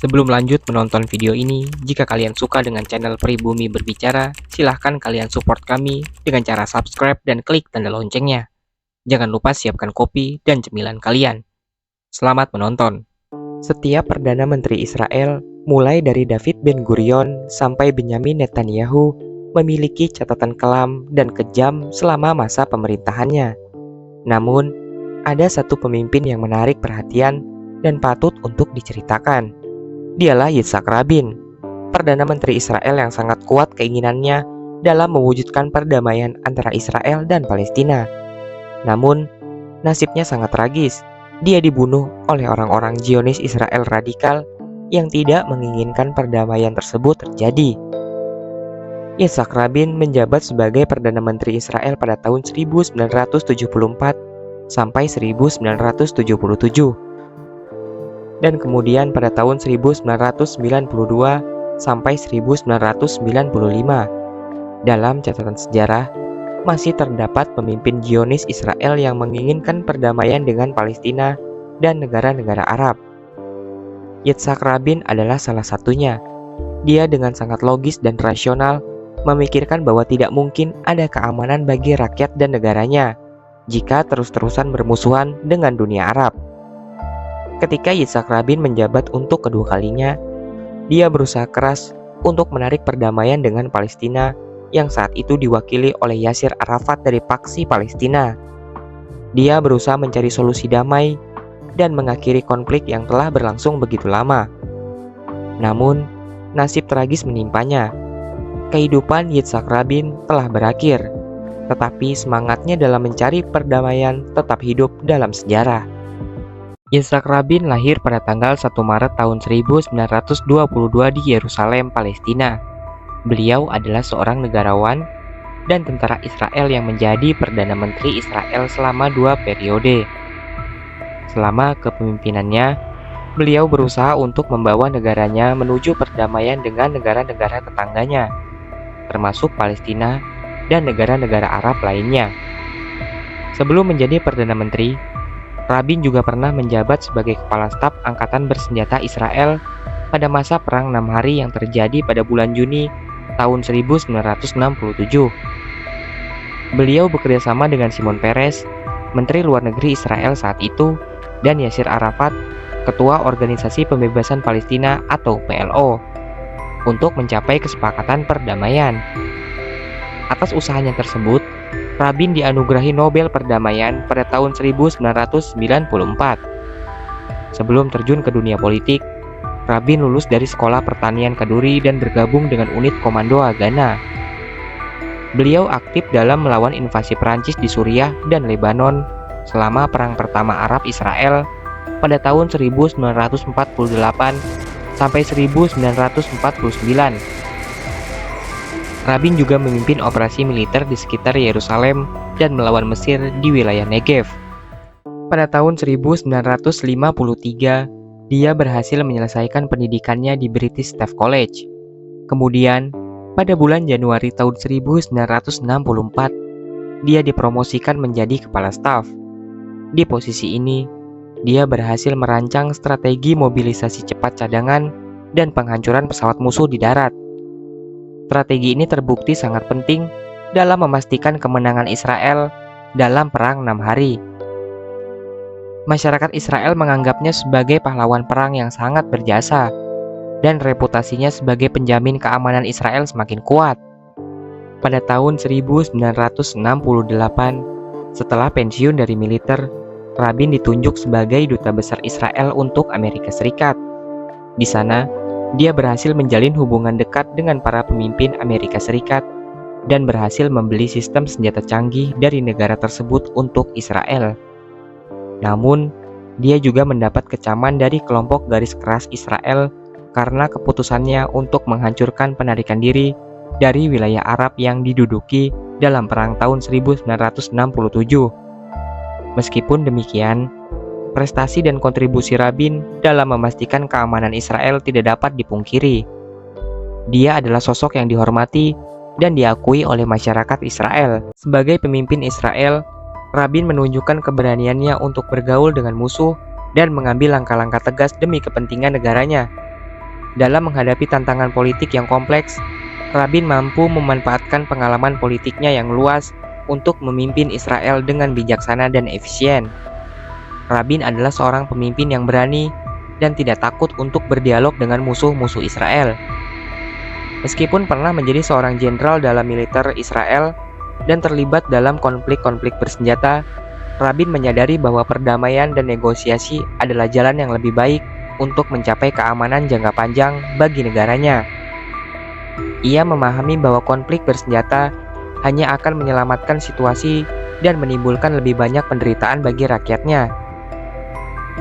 Sebelum lanjut menonton video ini, jika kalian suka dengan channel Pribumi Berbicara, silahkan kalian support kami dengan cara subscribe dan klik tanda loncengnya. Jangan lupa siapkan kopi dan cemilan kalian. Selamat menonton. Setiap Perdana Menteri Israel, mulai dari David Ben-Gurion sampai Benyamin Netanyahu, memiliki catatan kelam dan kejam selama masa pemerintahannya. Namun, ada satu pemimpin yang menarik perhatian dan patut untuk diceritakan. Dialah Yitzhak Rabin, Perdana Menteri Israel yang sangat kuat keinginannya dalam mewujudkan perdamaian antara Israel dan Palestina. Namun, nasibnya sangat tragis. Dia dibunuh oleh orang-orang Zionis Israel radikal yang tidak menginginkan perdamaian tersebut terjadi. Yitzhak Rabin menjabat sebagai Perdana Menteri Israel pada tahun 1974 sampai 1977. Dan kemudian pada tahun 1992 sampai 1995. Dalam catatan sejarah, masih terdapat pemimpin Zionis Israel yang menginginkan perdamaian dengan Palestina dan negara-negara Arab. Yitzhak Rabin adalah salah satunya. Dia dengan sangat logis dan rasional memikirkan bahwa tidak mungkin ada keamanan bagi rakyat dan negaranya jika terus-terusan bermusuhan dengan dunia Arab. Ketika Yitzhak Rabin menjabat untuk kedua kalinya, dia berusaha keras untuk menarik perdamaian dengan Palestina yang saat itu diwakili oleh Yasir Arafat dari Paksi Palestina. Dia berusaha mencari solusi damai dan mengakhiri konflik yang telah berlangsung begitu lama. Namun, nasib tragis menimpanya. Kehidupan Yitzhak Rabin telah berakhir, tetapi semangatnya dalam mencari perdamaian tetap hidup dalam sejarah. Yitzhak Rabin lahir pada tanggal 1 Maret tahun 1922 di Yerusalem, Palestina. Beliau adalah seorang negarawan dan tentara Israel yang menjadi Perdana Menteri Israel selama 2 periode. Selama kepemimpinannya, beliau berusaha untuk membawa negaranya menuju perdamaian dengan negara-negara tetangganya, termasuk Palestina dan negara-negara Arab lainnya. Sebelum menjadi Perdana Menteri, Rabin juga pernah menjabat sebagai Kepala Staf Angkatan Bersenjata Israel pada masa Perang 6 Hari yang terjadi pada bulan Juni tahun 1967. Beliau bekerjasama dengan Shimon Peres, Menteri Luar Negeri Israel saat itu, dan Yasir Arafat, Ketua Organisasi Pembebasan Palestina atau PLO, untuk mencapai kesepakatan perdamaian. Atas usahanya tersebut, Rabin dianugerahi Nobel Perdamaian pada tahun 1994. Sebelum terjun ke dunia politik, Rabin lulus dari Sekolah Pertanian Kaduri dan bergabung dengan unit Komando Haganah. Beliau aktif dalam melawan invasi Perancis di Suriah dan Lebanon selama Perang Pertama Arab-Israel pada tahun 1948 sampai 1949. Rabin juga memimpin operasi militer di sekitar Yerusalem dan melawan Mesir di wilayah Negev. Pada tahun 1953, dia berhasil menyelesaikan pendidikannya di British Staff College. Kemudian, pada bulan Januari tahun 1964, dia dipromosikan menjadi kepala staf. Di posisi ini, dia berhasil merancang strategi mobilisasi cepat cadangan dan penghancuran pesawat musuh di darat. Strategi ini terbukti sangat penting dalam memastikan kemenangan Israel dalam Perang 6 Hari. Masyarakat Israel menganggapnya sebagai pahlawan perang yang sangat berjasa, dan reputasinya sebagai penjamin keamanan Israel semakin kuat. Pada tahun 1968, setelah pensiun dari militer, Rabin ditunjuk sebagai Duta Besar Israel untuk Amerika Serikat. Di sana, dia berhasil menjalin hubungan dekat dengan para pemimpin Amerika Serikat dan berhasil membeli sistem senjata canggih dari negara tersebut untuk Israel. Namun, dia juga mendapat kecaman dari kelompok garis keras Israel karena keputusannya untuk menghancurkan penarikan diri dari wilayah Arab yang diduduki dalam Perang tahun 1967. Meskipun demikian, prestasi dan kontribusi Rabin dalam memastikan keamanan Israel tidak dapat dipungkiri. Dia adalah sosok yang dihormati dan diakui oleh masyarakat Israel. Sebagai pemimpin Israel, Rabin menunjukkan keberaniannya untuk bergaul dengan musuh dan mengambil langkah-langkah tegas demi kepentingan negaranya. Dalam menghadapi tantangan politik yang kompleks, Rabin mampu memanfaatkan pengalaman politiknya yang luas untuk memimpin Israel dengan bijaksana dan efisien. Rabin adalah seorang pemimpin yang berani dan tidak takut untuk berdialog dengan musuh-musuh Israel. Meskipun pernah menjadi seorang jenderal dalam militer Israel dan terlibat dalam konflik-konflik bersenjata, Rabin menyadari bahwa perdamaian dan negosiasi adalah jalan yang lebih baik untuk mencapai keamanan jangka panjang bagi negaranya. Ia memahami bahwa konflik bersenjata hanya akan menyelamatkan situasi dan menimbulkan lebih banyak penderitaan bagi rakyatnya.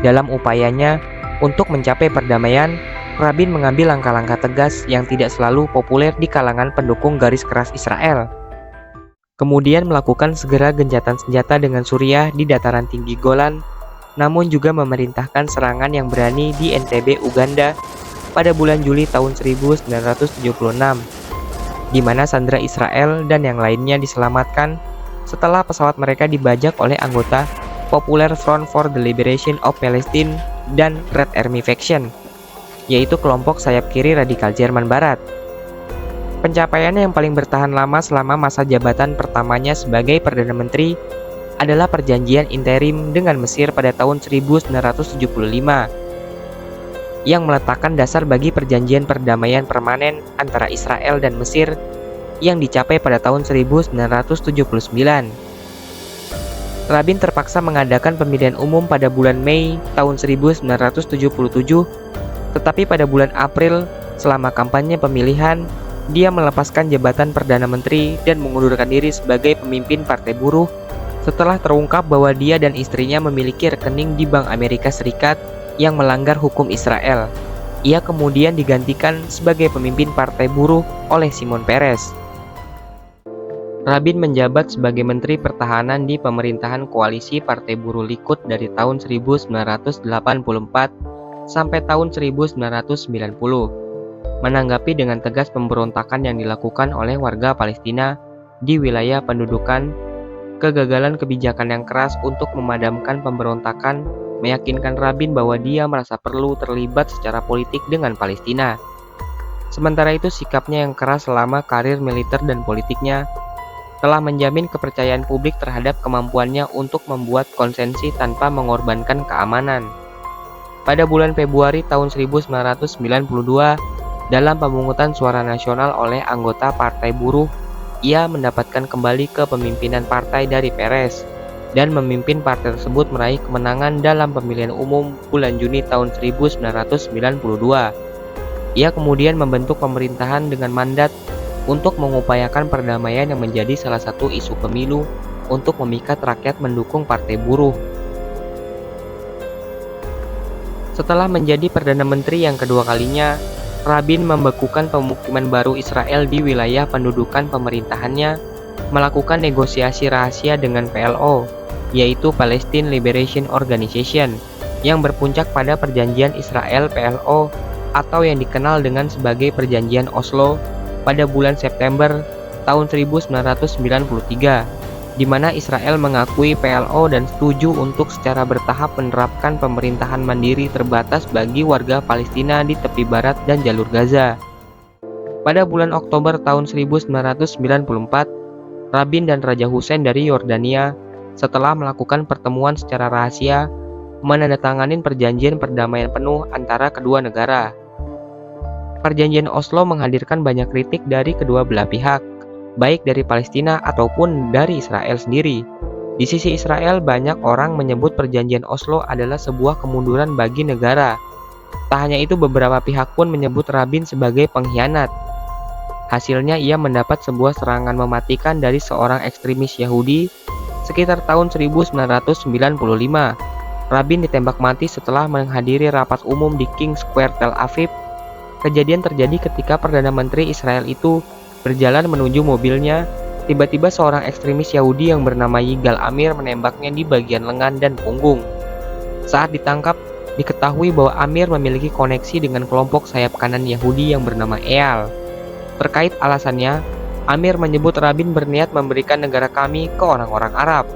Dalam upayanya untuk mencapai perdamaian, Rabin mengambil langkah-langkah tegas yang tidak selalu populer di kalangan pendukung garis keras Israel. Kemudian melakukan segera gencatan senjata dengan Suriah di dataran tinggi Golan, namun juga memerintahkan serangan yang berani di Entebbe, Uganda pada bulan Juli tahun 1976, di mana sandera Israel dan yang lainnya diselamatkan setelah pesawat mereka dibajak oleh anggota Popular Front for the Liberation of Palestine dan Red Army Faction, yaitu kelompok sayap kiri radikal Jerman Barat. Pencapaiannya yang paling bertahan lama selama masa jabatan pertamanya sebagai Perdana Menteri adalah perjanjian interim dengan Mesir pada tahun 1975 yang meletakkan dasar bagi perjanjian perdamaian permanen antara Israel dan Mesir yang dicapai pada tahun 1979. Rabin terpaksa mengadakan pemilihan umum pada bulan Mei tahun 1977, tetapi pada bulan April selama kampanye pemilihan, dia melepaskan jabatan Perdana Menteri dan mengundurkan diri sebagai pemimpin Partai Buruh setelah terungkap bahwa dia dan istrinya memiliki rekening di Bank Amerika Serikat yang melanggar hukum Israel. Ia kemudian digantikan sebagai pemimpin Partai Buruh oleh Shimon Peres. Rabin menjabat sebagai Menteri Pertahanan di pemerintahan koalisi Partai Buruh Likud dari tahun 1984 sampai tahun 1990. Menanggapi dengan tegas pemberontakan yang dilakukan oleh warga Palestina di wilayah pendudukan, kegagalan kebijakan yang keras untuk memadamkan pemberontakan meyakinkan Rabin bahwa dia merasa perlu terlibat secara politik dengan Palestina. Sementara itu, sikapnya yang keras selama karir militer dan politiknya telah menjamin kepercayaan publik terhadap kemampuannya untuk membuat konsensi tanpa mengorbankan keamanan. Pada bulan Februari tahun 1992, dalam pemungutan suara nasional oleh anggota Partai Buruh, ia mendapatkan kembali kepemimpinan partai dari Peres dan memimpin partai tersebut meraih kemenangan dalam pemilihan umum bulan Juni tahun 1992. Ia kemudian membentuk pemerintahan dengan mandat untuk mengupayakan perdamaian yang menjadi salah satu isu pemilu untuk memikat rakyat mendukung Partai Buruh. Setelah menjadi Perdana Menteri yang kedua kalinya, Rabin membekukan pemukiman baru Israel di wilayah pendudukan pemerintahannya, melakukan negosiasi rahasia dengan PLO, yaitu Palestine Liberation Organization, yang berpuncak pada perjanjian Israel-PLO atau yang dikenal dengan sebagai Perjanjian Oslo pada bulan September tahun 1993, di mana Israel mengakui PLO dan setuju untuk secara bertahap menerapkan pemerintahan mandiri terbatas bagi warga Palestina di tepi barat dan jalur Gaza. Pada bulan Oktober tahun 1994, Rabin dan Raja Hussein dari Yordania, setelah melakukan pertemuan secara rahasia, menandatangani perjanjian perdamaian penuh antara kedua negara. Perjanjian Oslo menghadirkan banyak kritik dari kedua belah pihak, baik dari Palestina ataupun dari Israel sendiri. Di sisi Israel, banyak orang menyebut perjanjian Oslo adalah sebuah kemunduran bagi negara. Tak hanya itu, beberapa pihak pun menyebut Rabin sebagai pengkhianat. Hasilnya, ia mendapat sebuah serangan mematikan dari seorang ekstremis Yahudi sekitar tahun 1995. Rabin ditembak mati setelah menghadiri rapat umum di King Square Tel Aviv. Kejadian terjadi ketika Perdana Menteri Israel itu berjalan menuju mobilnya. Tiba-tiba seorang ekstremis Yahudi yang bernama Yigal Amir menembaknya di bagian lengan dan punggung. Saat ditangkap, diketahui bahwa Amir memiliki koneksi dengan kelompok sayap kanan Yahudi yang bernama Eyal. Terkait alasannya, Amir menyebut Rabin berniat memberikan negara kami ke orang-orang Arab.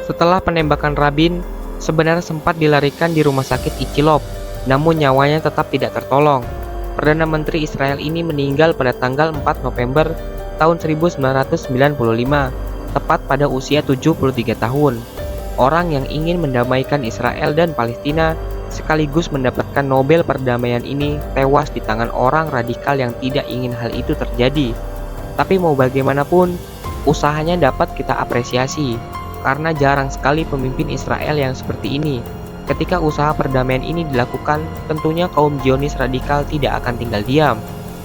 Setelah penembakan Rabin, sebenarnya sempat dilarikan di rumah sakit Ichilov, namun nyawanya tetap tidak tertolong. Perdana Menteri Israel ini meninggal pada tanggal 4 November tahun 1995, tepat pada usia 73 tahun. Orang yang ingin mendamaikan Israel dan Palestina sekaligus mendapatkan Nobel perdamaian ini tewas di tangan orang radikal yang tidak ingin hal itu terjadi. Tapi mau bagaimanapun, usahanya dapat kita apresiasi, karena jarang sekali pemimpin Israel yang seperti ini. Ketika usaha perdamaian ini dilakukan, tentunya kaum Zionis radikal tidak akan tinggal diam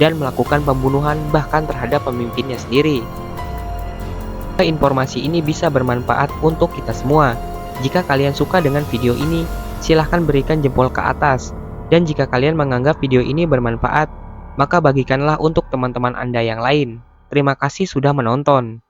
dan melakukan pembunuhan bahkan terhadap pemimpinnya sendiri. Informasi ini bisa bermanfaat untuk kita semua. Jika kalian suka dengan video ini, silahkan berikan jempol ke atas. Dan jika kalian menganggap video ini bermanfaat, maka bagikanlah untuk teman-teman Anda yang lain. Terima kasih sudah menonton.